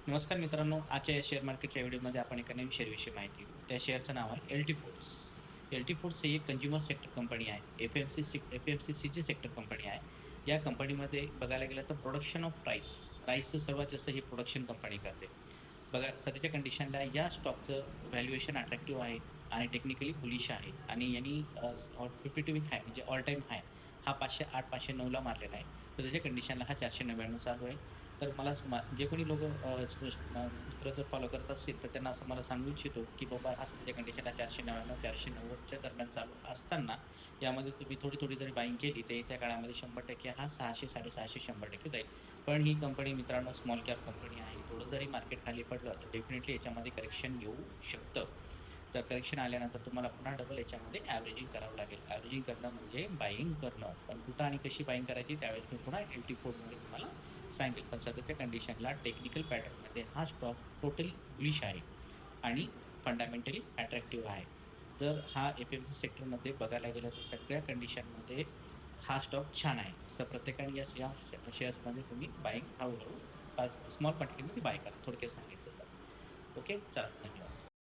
नमस्कार मित्रांनो, आजच्या या शेअर मार्केटच्या व्हिडिओमध्ये आपण एका नवीन शेअरविषयी माहिती घेऊ. त्या शेअरचं नाव आहे एल-टी फूड्स. एल-टी फूड्स ही एक कंझ्युमर सेक्टर कंपनी आहे. एफ-एम-सी-ची सेक्टर कंपनी आहे. या कंपनीमध्ये बघायला गेलं तर प्रोडक्शन ऑफ राईसचं सर्वात जास्त ही प्रोडक्शन कंपनी करते. बघा सध्याच्या कंडिशनला या स्टॉकचं व्हॅल्युएशन अट्रॅक्टिव्ह आहे आणि टेक्निकली बुलिश आहे आणि यांनी 52 वीक हाय म्हणजे ऑल टाईम हाय हा 508, 509ला मारलेला आहे. तर त्याच्या कंडिशनला हा 499 चालू आहे. तर मला जे कोणी लोकं मित्र जर फॉलो करत असतील, तर त्यांना असं मला सांगू इच्छितो, की बाबा हा सध्याच्या कंडिशनला 499, 490च्या दरम्यान चालू असताना यामध्ये तुम्ही थोडी-थोडी जरी बायिंग केली, तर येत्या काळामध्ये 100% हा 600, 650, 100% जाईल. पण ही कंपनी मित्रांनो स्मॉल कॅप कंपनी आहे. थोडं जरी मार्केट खाली पडलं, तर डेफिनेटली याच्यामध्ये करेक्शन येऊ शकतं. तर करेक्शन आल्यानंतर तुम्हाला पुन्हा डबल याच्यामध्ये ॲव्हरेजिंग करावं लागेल. ॲव्हरेजिंग करणं म्हणजे बायिंग करणं. पण कुठं आणि कशी बायिंग करायची त्यावेळेस मी पुन्हा एल-टी फोरमध्ये तुम्हाला सांगेल. पण सध्याच्या कंडिशनला टेक्निकल पॅटर्नमध्ये हा स्टॉक टोटली बुलिश आहे आणि फंडामेंटली अट्रॅक्टिव्ह आहे. जर हा एफ-एम-सी सेक्टरमध्ये बघायला गेलं तर सगळ्या कंडिशनमध्ये हा स्टॉक छान आहे. तर प्रत्येकाने या शेअर्समध्ये तुम्ही बायिंग हळू-हळू स्मॉल क्वांटिटीमध्ये बाय करा थोडक्यात सांगायचं तर. ओके. चला धन्यवाद.